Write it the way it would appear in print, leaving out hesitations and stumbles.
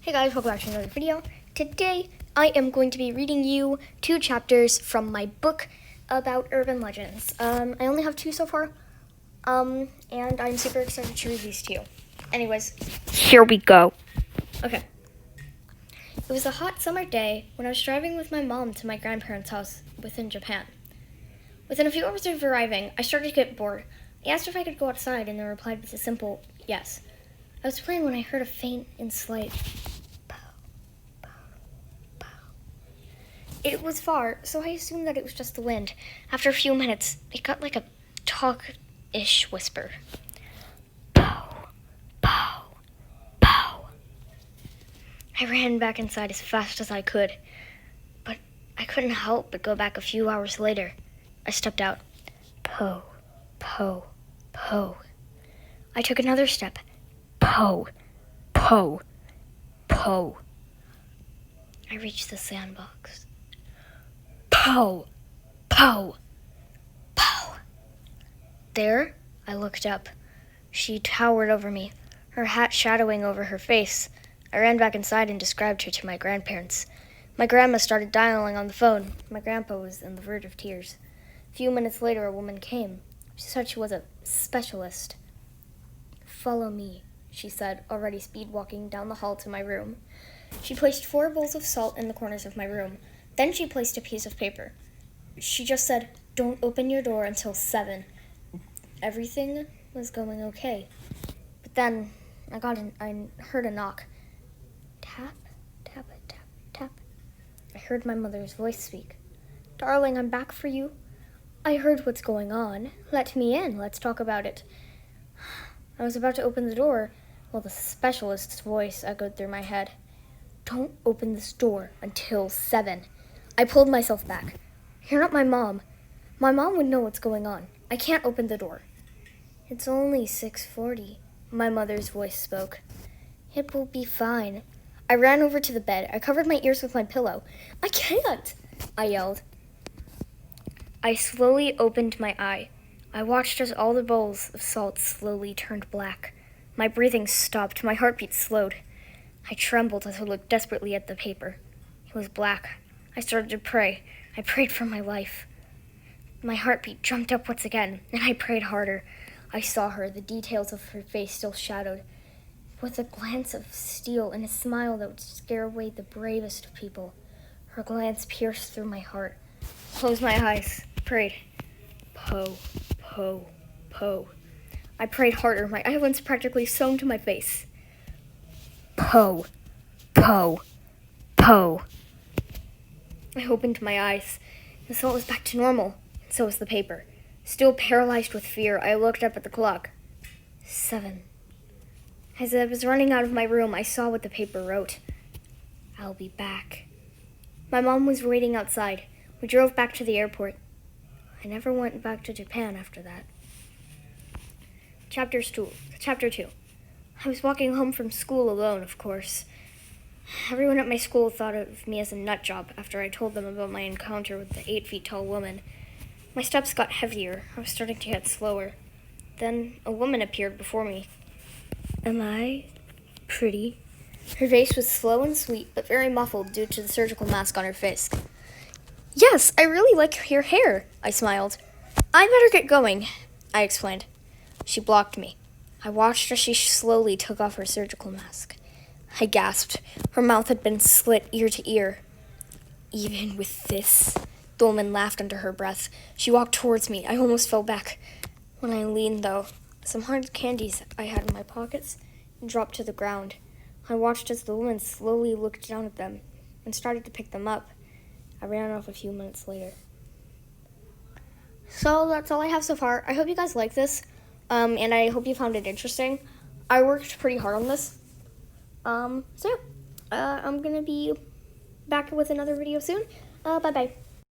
Hey guys, welcome back to another video. Today, I am going to be reading you 2 chapters from my book about urban legends. I only have 2 so far, and I'm super excited to read these to you. Anyways, here we go. Okay. It was a hot summer day when I was driving with my mom to my grandparents' house within Japan. Within a few hours of arriving, I started to get bored. I asked if I could go outside, and they replied with a simple yes. I was playing when I heard a faint and slight pow, pow, pow. It was far, so I assumed that it was just the wind. After a few minutes, it got like a talk-ish whisper. Pow, pow, pow. I ran back inside as fast as I could, but I couldn't help but go back a few hours later. I stepped out. Pow, pow, pow. I took another step. Pow, pow, pow. I reached the sandbox. Pow, pow, pow. There, I looked up. She towered over me, her hat shadowing over her face. I ran back inside and described her to my grandparents. My grandma started dialing on the phone. My grandpa was on the verge of tears. A few minutes later, a woman came. She said she was a specialist. Follow me, she said, already speed walking down the hall to my room. She placed 4 bowls of salt in the corners of my room. Then she placed a piece of paper. She just said, "Don't open your door until 7. Everything was going okay. But then I heard a knock. Tap, tap, tap, tap. I heard my mother's voice speak. "Darling, I'm back for you. I heard what's going on. Let me in. Let's talk about it." I was about to open the door while the specialist's voice echoed through my head. "Don't open this door until 7. I pulled myself back. "You're not my mom. My mom would know what's going on. I can't open the door." "It's only 6:40, my mother's voice spoke. "It will be fine." I ran over to the bed. I covered my ears with my pillow. "I can't!" I yelled. I slowly opened my eye. I watched as all the bowls of salt slowly turned black. My breathing stopped. My heartbeat slowed. I trembled as I looked desperately at the paper. It was black. I started to pray. I prayed for my life. My heartbeat jumped up once again, and I prayed harder. I saw her, the details of her face still shadowed, with a glance of steel and a smile that would scare away the bravest of people. Her glance pierced through my heart. Closed my eyes. Prayed. Po, po, po. I prayed harder, my eyelids practically sewn to my face. Po, po, po. I opened my eyes. The salt was back to normal, and so was the paper. Still paralyzed with fear, I looked up at the clock. 7. As I was running out of my room, I saw what the paper wrote. "I'll be back." My mom was waiting outside. We drove back to the airport. I never went back to Japan after that. Chapter 2. I was walking home from school alone, of course. Everyone at my school thought of me as a nut job after I told them about my encounter with the 8-feet-tall woman. My steps got heavier. I was starting to get slower. Then a woman appeared before me. "Am I pretty?" Her face was slow and sweet, but very muffled due to the surgical mask on her face. "Yes, I really like your hair," I smiled. "I better get going," I explained. She blocked me. I watched as she slowly took off her surgical mask. I gasped. Her mouth had been slit ear to ear. "Even with this?" The woman laughed under her breath. She walked towards me. I almost fell back. When I leaned, though, some hard candies I had in my pockets dropped to the ground. I watched as the woman slowly looked down at them and started to pick them up. I ran off a few minutes later. So that's all I have so far. I hope you guys like this, and I hope you found it interesting. I worked pretty hard on this. So yeah, I'm gonna be back with another video soon. Bye-bye.